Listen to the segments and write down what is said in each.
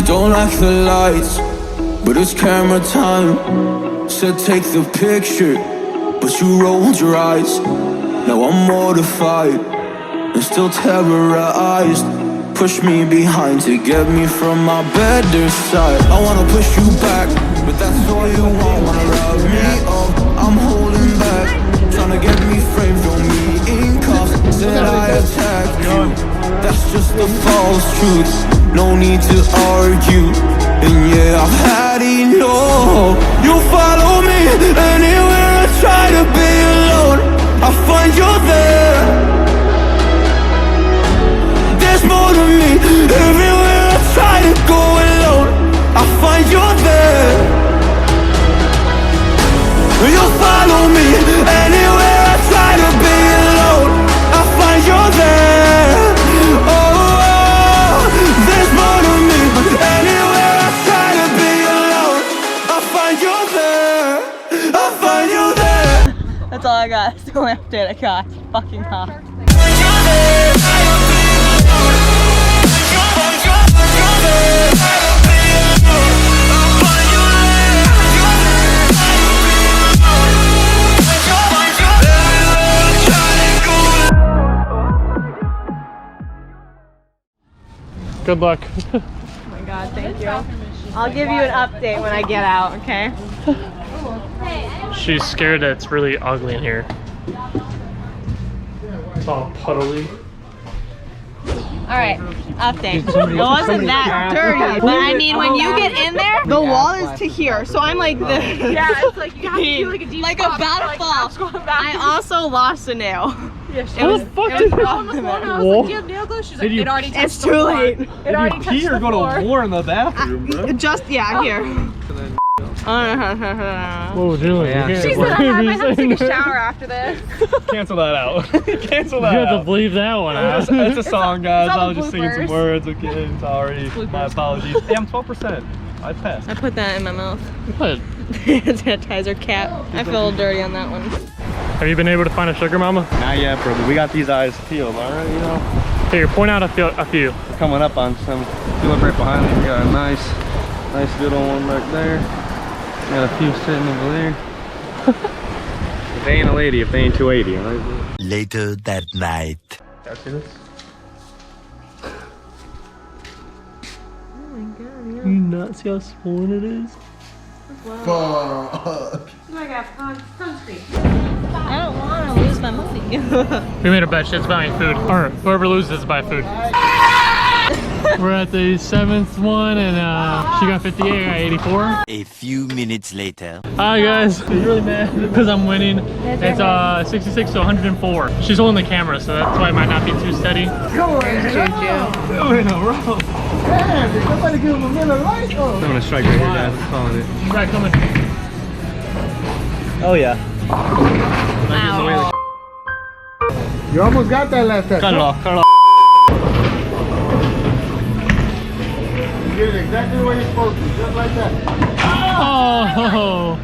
don't like the lights, but it's camera time. Said take the picture, but you rolled your eyes. Now I'm mortified and still terrorized. Push me behind to get me from my better side. I wanna push you back, but that's all you want. Wanna rub me up, I'm holding back. Tryna get me framed, throw me in cuffs. Said I attacked you, that's just the false truth. No need to argue, and yeah, I've had enough. You follow me anywhere I try to be alone, I find you there. There's more to me. Everywhere I try to go alone, I find you there. You follow me anywhere I try to be alone, I find you there. Oh, there's more to me. Anywhere I try to be alone, I find you there. I find you there. That's all I got. That's the only update I got. Fucking hot. Good luck. Oh my god, thank you. I'll give you an update when I get out, okay? She's scared that it's really ugly in here. It's all puddly. Alright, update. It wasn't that dirty, but I mean, when you get in there, the wall is to here, so I'm like this. Yeah, it's like you have to do like a deep like about to fall. I also lost a nail. How the fuck did on the floor, and I was like, do you have nail glue? She's like, it already touched It's the too floor. late. It already touched the floor. War in the bathroom, bro. Just, yeah, here. Whoa, Julie. Yeah. You can't She said I believe have to you take a saying shower after this. Cancel that out. Cancel that. that You have out. to believe that one out. It's a song, guys. all I was the just singing some bloopers. words. Okay, sorry. My apologies. Hey, I'm 12%. I passed. I put that in my mouth. What? Sanitizer cap. I feel a little dirty on that one. Have you been able to find a sugar mama? Not yet, bro. But we got these eyes peeled, alright, you know? Here, point out a few. We're coming up on some. You look right behind me. We got a nice little one right there. Got a few sitting over there. If they ain't a lady, if they ain't 280, alright? Later that night. Can I see this? You not see how swollen it is? I got sunscreen. I don't want to lose my money. We made a bet. Shit's buying food. Or whoever loses buy food. We're at the 7th one, and she got 58, I got 84. A few minutes later. Hi guys. She's really mad because I'm winning. It's 66 to 104. She's holding the camera, so that's why it might not be too steady. I'm gonna strike right here, guys. I'm calling it. Right, coming. Oh yeah. Wow. You almost got that last time. Cut it off. Cut it off. You did it exactly where you're supposed to, just like that. Oh.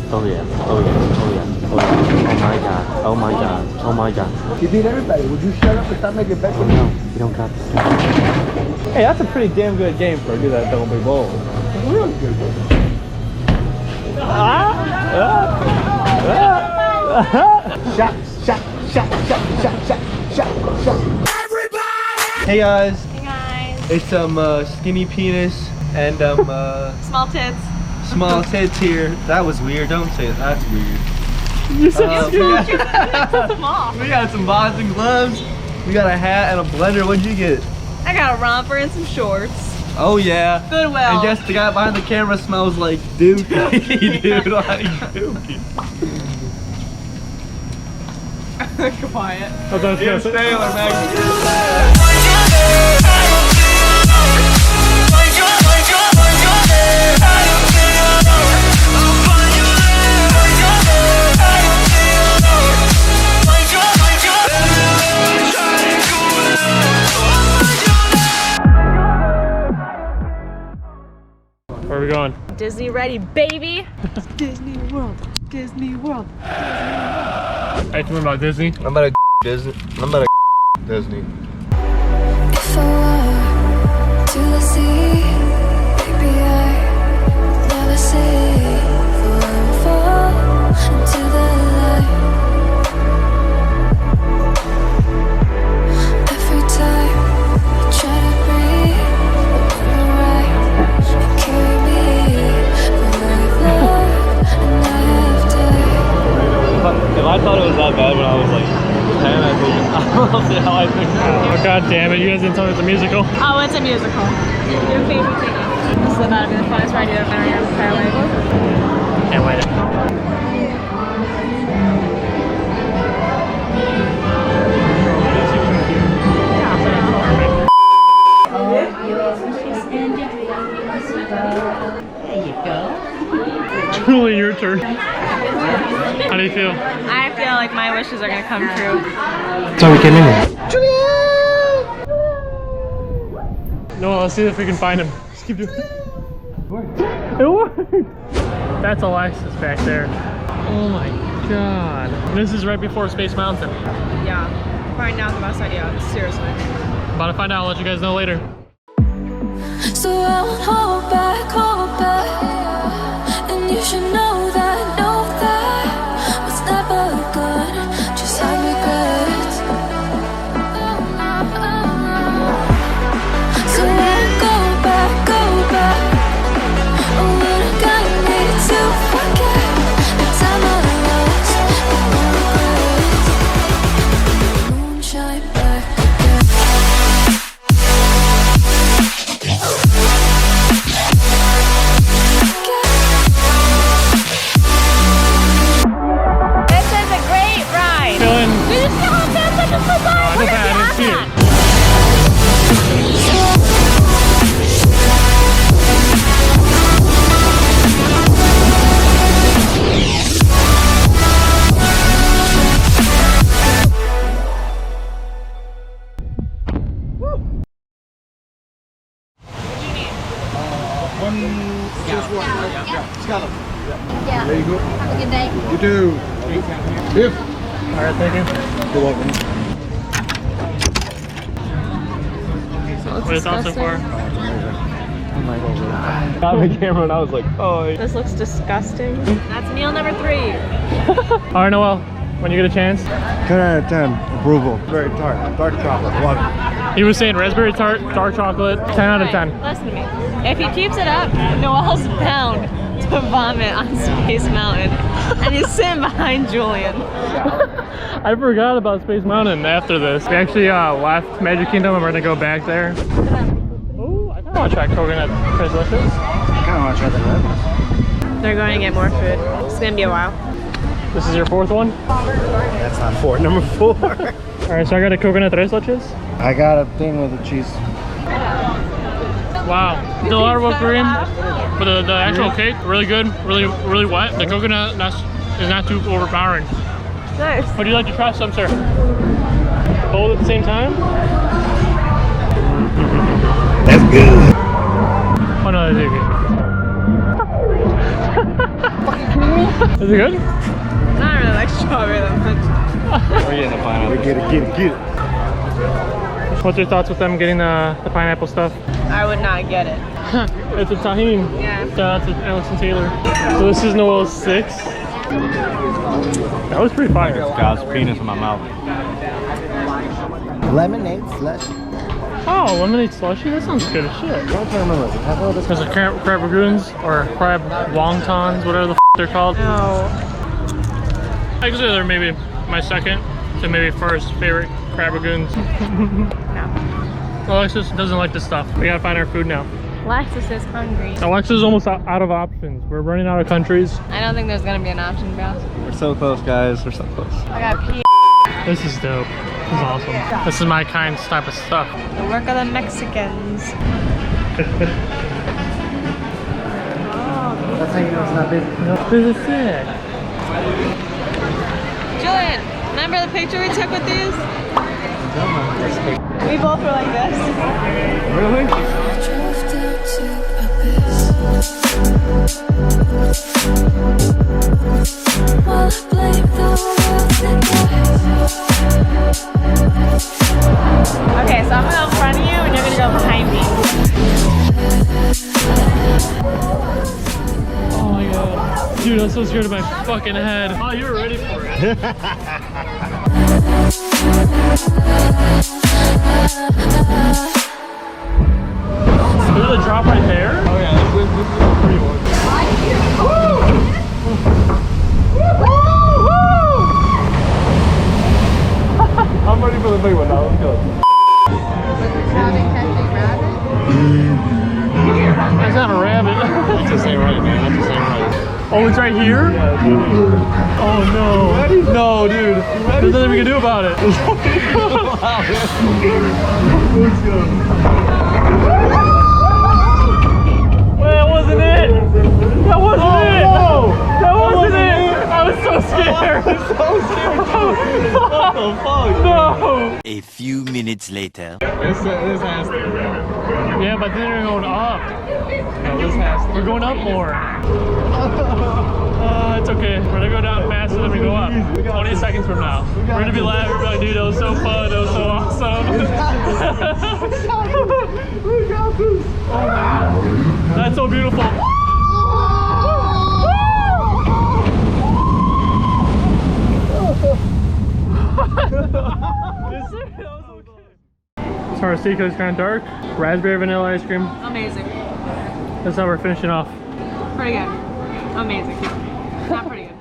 Oh yeah. Oh yeah. Oh yeah. Oh yeah. Oh my god. Oh my god. Oh my god. You beat everybody. Would you shut up and stop making bets with me? No, you don't got this. Hey, that's a pretty damn good game for a dude that don't be bold. Really good. Shot, shot, shot, shot, shot, shot, shot, shot. Hey guys. Hey guys. It's skinny penis and Small tits. small tits here. That was weird. Don't say it. That's weird. You said Small. We got some boxing gloves. We got a hat and a blender. What'd you get? I got a romper and some shorts. Oh yeah. Goodwill. And guess the guy behind the camera smells like dookie, dude. Like dookie. Quiet. Jim Taylor, man. Where are we going? Disney ready, baby. Disney World. Disney World. I have to remember about Disney. I'm about to Disney. I'm about to Disney. If I were to the sea, maybe I'd never say fall into the light. Every time I try to breathe, I'm alright. You carry me where I've loved and I have died. If I thought it was that bad when I was like 10, I think I don't know how I think. Oh, God damn it, you guys didn't tell me it's a musical. Oh, it's a musical. Your favorite ticket. This is about to be the funnest ride you've ever been on your entire life. Can't wait. Truly your turn. How do you feel? I feel like my wishes are gonna come true. That's why we came in here. No, let's see if we can find him. Just keep doing it. It worked! That's Alexis back there. Oh my god. This is right before Space Mountain. Yeah. Right now's the best idea. Seriously. About to find out. I'll let you guys know later. So I won't hold back, and you should know that what's never good just had regrets. So I won't go back, oh, but it got me to forget the time I lost, with no regrets. Moonshine back again. This is a great ride. Feeling. We just saw such a good ride. I feel bad. I didn't see it. Yeah. There you go. Have a good day. You do. If. Alright, thank you. You're welcome. What is on so far? Got the camera and I was like, oh. This looks disgusting. That's meal number 3. Alright, Noel. When you get a chance. 10 out of 10. Approval. Very tart. Dark chocolate. Love it. He was saying raspberry tart, dark chocolate, 10 out of 10. Listen to me. If he keeps it up, Noel's bound to vomit on Space Mountain. And he's sitting behind Julian. I forgot about Space Mountain after this. We actually left Magic Kingdom and we're gonna go back there. Oh, I kinda wanna try coconut delicious. I kind of want to try that. They're going to get more food. It's gonna be a while. This is your 4th one? That's not 4. Number 4. Alright, so I got a coconut tres leches. I got a thing with the cheese. Wow, the lot of whipped cream, but the actual cake, really good, really wet. The coconut is not too overpowering. Nice. Would you like to try some, sir? Both at the same time? That's good. Oh no, that's good. Is it good? I don't really like strawberry that much. We're getting the pineapple. Get it. What's your thoughts with them getting the pineapple stuff? I would not get it. It's a tahini. Yeah. That's Alex and Taylor. So this is Noel's 6. That was pretty fire. God's penis in my mouth. Lemonade slush. Oh, lemonade slushy? That sounds good as shit. I'm trying to remember. There's a crab ragoons or crab wontons, whatever the f they're called. No. Actually, they're maybe my second to maybe first favorite crab ragoons. Alexis doesn't like this stuff. We gotta find our food now. Alexis is hungry. Alexis is almost out of options. We're running out of countries. I don't think there's gonna be an option, bro. We're so close, guys. We're so close. I got pee. This is dope. This is awesome. This is my kind type of stuff. The work of the Mexicans. That's how you know it's not busy. This is sick. Julian, remember the picture we took with these? We both were like this. Really? Drove down to Abyss. While I blame the world that dies. was so scared of my fucking head. Oh, you were ready for it. There's a drop right there? Oh yeah, this is a pretty one. I'm ready for the big one now, let's go. That's not a rabbit. That's the same right, man. That's the same right. Oh, it's right here? Yeah, oh no. No, dude. There's nothing we can do about it. let's go. Wait, that wasn't it. That wasn't it. No. That wasn't it. I was so scared. So scared. What the fuck? No. A few minutes later. This has to be right. Yeah, but then we're going up. No, this has to be. We're going up more. It's okay. We're gonna go down faster than we go up. 20 seconds from now. We're gonna be laughing. We're like, dude, that was so fun. That was so awesome. We got this. That's so beautiful. Sorry, because it's kind of dark. Raspberry vanilla ice cream. Amazing. That's how we're finishing off. Pretty good. Amazing. Not pretty good.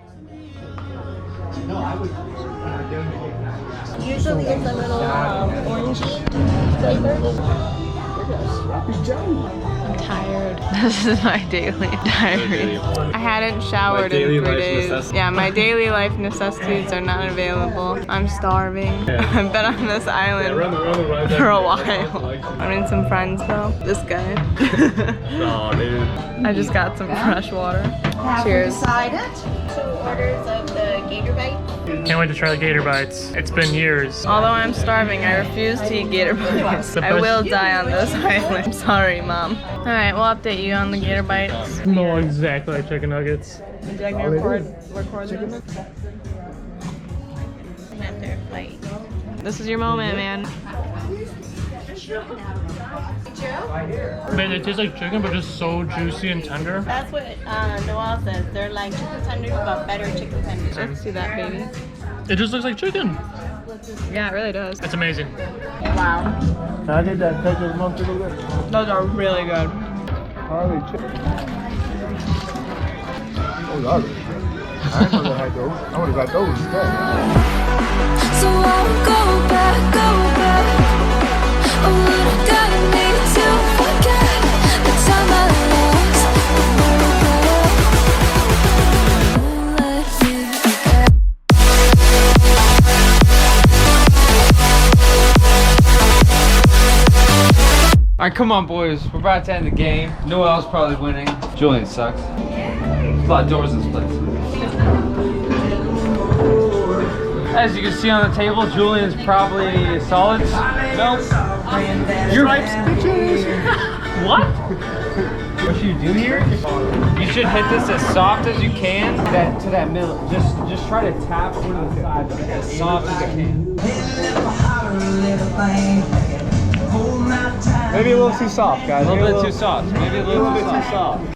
Amazing. Usually it's a little orangey flavor. I'm tired. This is my daily diary. I hadn't showered in 3 days. Yeah, my daily life necessities are not available. I'm starving. I've been on this island for a while. I mean, some friends though. This guy. Oh, dude. I just got some fresh water. Have Cheers. decided 2 orders of the gator bite. Can't wait to try the gator bites. It's been years. Although I'm starving, I refuse to eat gator bites. I will die on this island. I'm sorry, Mom. Alright, we'll update you on the gator bites. Smell exactly like chicken nuggets. Would you like me to record them? After bite. This is your moment, man. Man, it tastes like chicken, but just so juicy and tender. That's what Noel says. They're like chicken tenders, but better chicken tenders. Let's see that, baby. It just looks like chicken. Yeah, it really does. It's amazing. Wow. I did that Texas monster over there. Those are really good. Harley chicken. Oh, y'all really good. I didn't know they had those. I would have got those instead. So I'll go back, go back. Oh, what I gotta need to forget the time I lost. Won't let you forget. Alright, come on, boys. We're about to end the game. Noel's probably winning. Julian sucks. There's a lot of doors in this place. As you can see on the table, Julian's probably solids. Nope. Your bitches. What? What should you do here? You should hit this as soft as you can to that middle. Just try to tap one of the sides as soft as you can. Maybe a little too soft, guys. A little bit too soft. Maybe a little bit too soft.